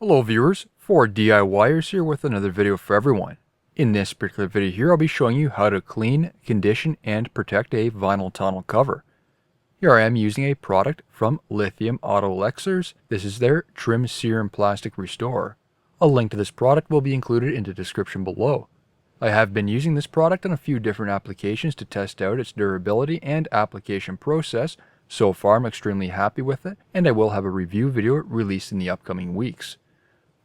Hello viewers, 4DIYers here with another video for everyone. In this particular video here, I'll be showing you how to clean, condition, and protect a vinyl tonneau cover. Here I am using a product from Lithium Auto Elixirs. This is their Trim Serum Plastic Restorer. A link to this product will be included in the description below. I have been using this product on a few different applications to test out its durability and application process. So far I'm extremely happy with it, and I will have a review video released in the upcoming weeks.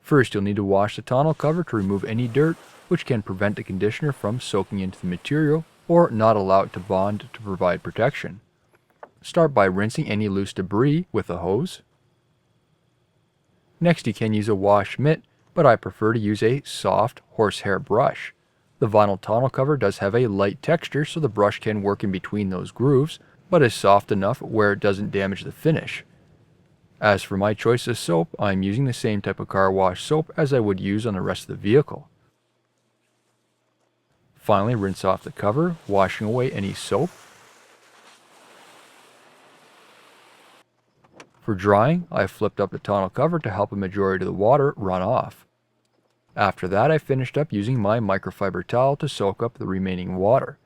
First, you'll need to wash the tonneau cover to remove any dirt, which can prevent the conditioner from soaking into the material or not allow it to bond to provide protection. Start by rinsing any loose debris with a hose. Next, you can use a wash mitt, but I prefer to use a soft horsehair brush. The vinyl tonneau cover does have a light texture, so the brush can work in between those grooves, but is soft enough where it doesn't damage the finish. As for my choice of soap, I'm using the same type of car wash soap as I would use on the rest of the vehicle. Finally, rinse off the cover, washing away any soap. For drying, I flipped up the tonneau cover to help a majority of the water run off. After that, I finished up using my microfiber towel to soak up the remaining water.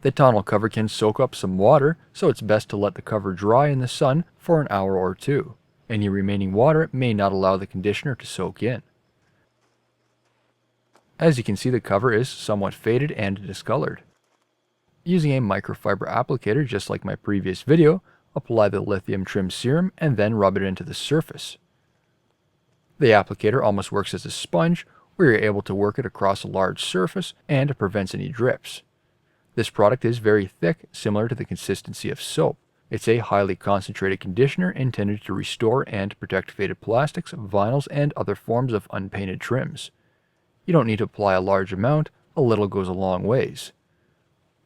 The tonneau cover can soak up some water, so it's best to let the cover dry in the sun for an hour or two. Any remaining water may not allow the conditioner to soak in. As you can see, the cover is somewhat faded and discolored. Using a microfiber applicator, just like my previous video, apply the lithium trim serum and then rub it into the surface. The applicator almost works as a sponge, where you're able to work it across a large surface and prevents any drips. This product is very thick, similar to the consistency of soap. It's a highly concentrated conditioner intended to restore and protect faded plastics, vinyls, and other forms of unpainted trims. You don't need to apply a large amount, a little goes a long ways.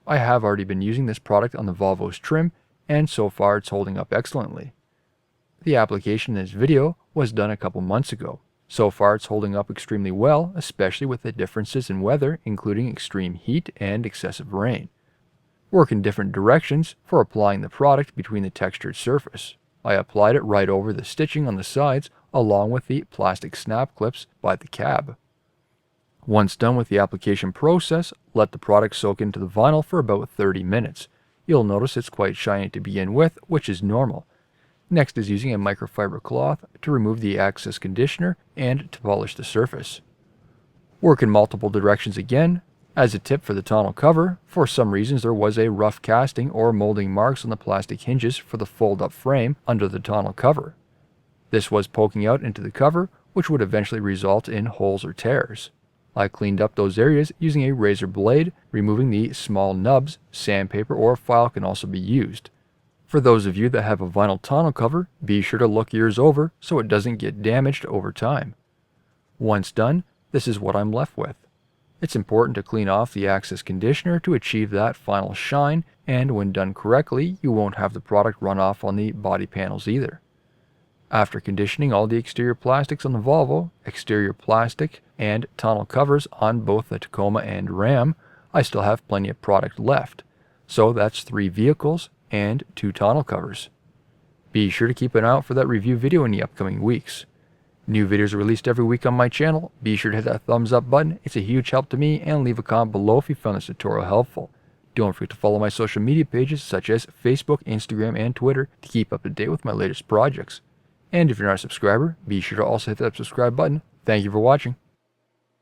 I have already been using this product on the Volvo's trim, and so far it's holding up excellently. The application in this video was done a couple months ago. So far it's holding up extremely well, especially with the differences in weather, including extreme heat and excessive rain. Work in different directions for applying the product between the textured surface. I applied it right over the stitching on the sides, along with the plastic snap clips by the cab. Once done with the application process, let the product soak into the vinyl for about 30 minutes. You'll notice it's quite shiny to begin with, which is normal. Next is using a microfiber cloth to remove the excess conditioner and to polish the surface. Work in multiple directions again. As a tip for the tonneau cover, for some reasons there was a rough casting or molding marks on the plastic hinges for the fold-up frame under the tonneau cover. This was poking out into the cover, which would eventually result in holes or tears. I cleaned up those areas using a razor blade, removing the small nubs. Sandpaper or file can also be used. For those of you that have a vinyl tonneau cover, be sure to look yours over so it doesn't get damaged over time. Once done, this is what I'm left with. It's important to clean off the excess conditioner to achieve that final shine, and when done correctly, you won't have the product run off on the body panels either. After conditioning all the exterior plastics on the Volvo, exterior plastic, and tonneau covers on both the Tacoma and Ram, I still have plenty of product left. So that's 3 vehicles and 2 tonneau covers. Be sure to keep an eye out for that review video in the upcoming weeks. New videos are released every week on my channel. Be sure to hit that thumbs up button. It's a huge help to me, and leave a comment below if you found this tutorial helpful. Don't forget to follow my social media pages such as Facebook, Instagram, and Twitter to keep up to date with my latest projects. And if you're not a subscriber, be sure to also hit that subscribe button. Thank you for watching.